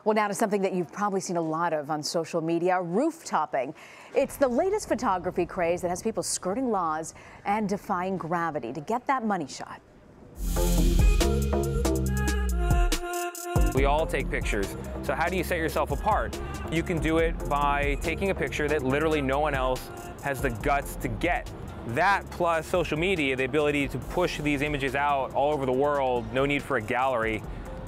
Well, now to something that you've probably seen a lot of on social media, roofttopping. It's the latest photography craze that has people skirting laws and defying gravity to get that money shot. We all take pictures. So how do you set yourself apart? You can do it by taking a picture that literally no one else has the guts to get. That plus social media, the ability to push these images out all over the world, no need for a gallery,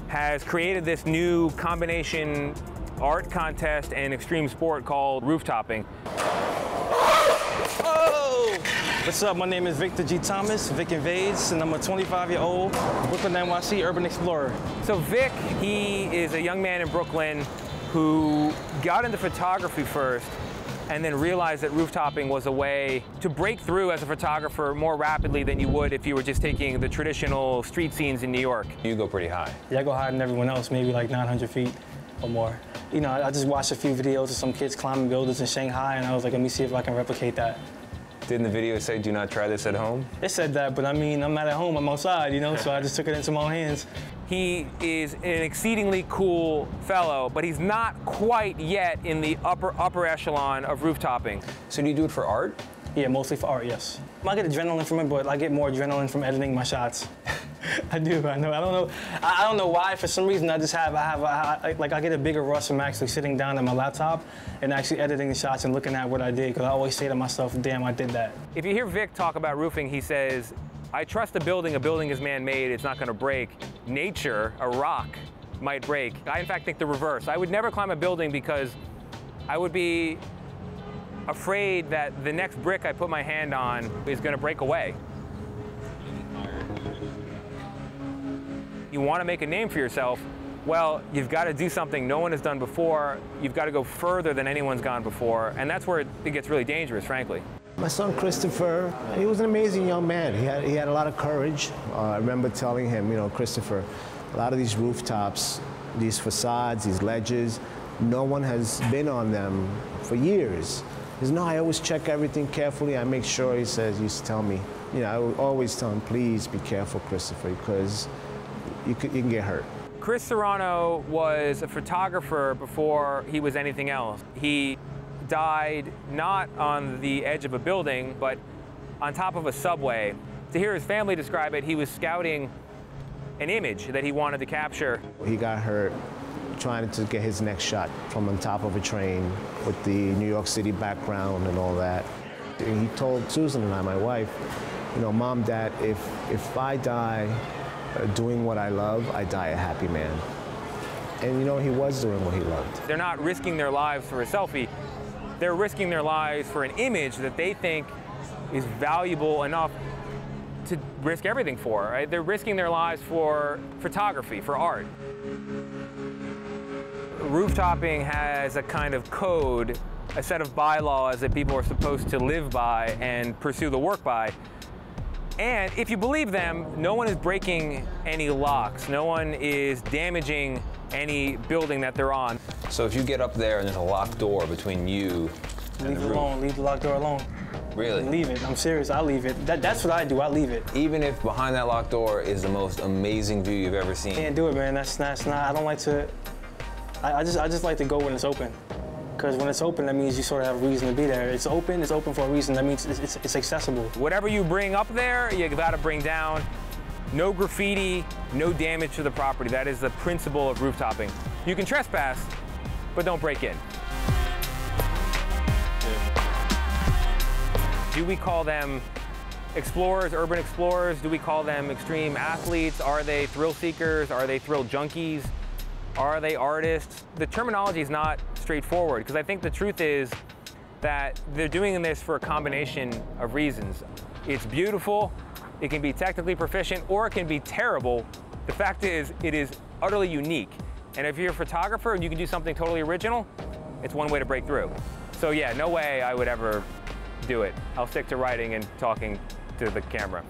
has created this new combination art contest and extreme sport called roofttopping. Oh! What's up? My name is Victor G. Thomas, Vic Invades, and I'm a 25-year-old Brooklyn NYC urban explorer. So Vic, he is a young man in Brooklyn who got into photography first and then realized that roofttopping was a way to break through as a photographer more rapidly than you would if you were just taking the traditional street scenes in New York. You go pretty high. Yeah, I go higher than everyone else, maybe like 900 feet or more. You know, I just watched a few videos of some kids climbing buildings in Shanghai, and I was like, let me see if I can replicate that. Didn't the video say, do not try this at home? It said that, but I mean, I'm not at home, I'm outside, you know, so I just took it into my own hands. He is an exceedingly cool fellow, but he's not quite yet in the upper echelon of roofttopping. So do you do it for art? Yeah, mostly for art, yes. I get adrenaline from it, but I get more adrenaline from editing my shots. I do, I know. I don't know why. For some reason, I get a bigger rush from actually sitting down at my laptop and actually editing the shots and looking at what I did, because I always say to myself, damn, I did that. If you hear Vic talk about roofing, he says, I trust a building is man-made, it's not gonna break. Nature, a rock, might break. I in fact think the reverse. I would never climb a building because I would be afraid that the next brick I put my hand on is gonna break away. You wanna make a name for yourself, well, you've gotta do something no one has done before, you've gotta go further than anyone's gone before, and that's where it gets really dangerous, frankly. My son Christopher, he was an amazing young man. He had a lot of courage. I remember telling him, you know, Christopher, a lot of these rooftops, these facades, these ledges, no one has been on them for years. He says, no, I always check everything carefully. I make sure, he says, he used to tell me, you know, I would always tell him, please be careful, Christopher, because you can get hurt. Chris Serrano was a photographer before he was anything else. He died not on the edge of a building, but on top of a subway. To hear his family describe it, he was scouting an image that he wanted to capture. He got hurt trying to get his next shot from on top of a train with the New York City background and all that. And he told Susan and I, my wife, you know, Mom, Dad, if I die doing what I love, I die a happy man. And you know, he was doing what he loved. They're not risking their lives for a selfie. They're risking their lives for an image that they think is valuable enough to risk everything for, right? They're risking their lives for photography, for art. Roofttopping has a kind of code, a set of bylaws that people are supposed to live by and pursue the work by. And if you believe them, no one is breaking any locks. No one is damaging any building that they're on. So if you get up there and there's a locked door between you and leave the it roof. alone, leave the locked door alone. Really? Leave it, I'm serious, I leave it. That's what I do, I leave it. Even if behind that locked door is the most amazing view you've ever seen? Can't do it, man, that's not, I don't like to, I just like to go when it's open. Because when it's open, that means you sort of have a reason to be there. It's open for a reason. That means it's accessible. Whatever you bring up there, you gotta bring down. No graffiti, no damage to the property. That is the principle of roofttopping. You can trespass, but don't break in. Do we call them explorers, urban explorers? Do we call them extreme athletes? Are they thrill seekers? Are they thrill junkies? Are they artists? The terminology is not straightforward, because I think the truth is that they're doing this for a combination of reasons. It's beautiful, it can be technically proficient, or it can be terrible. The fact is, it is utterly unique. And if you're a photographer and you can do something totally original, it's one way to break through. So yeah, no way I would ever do it. I'll stick to writing and talking to the camera.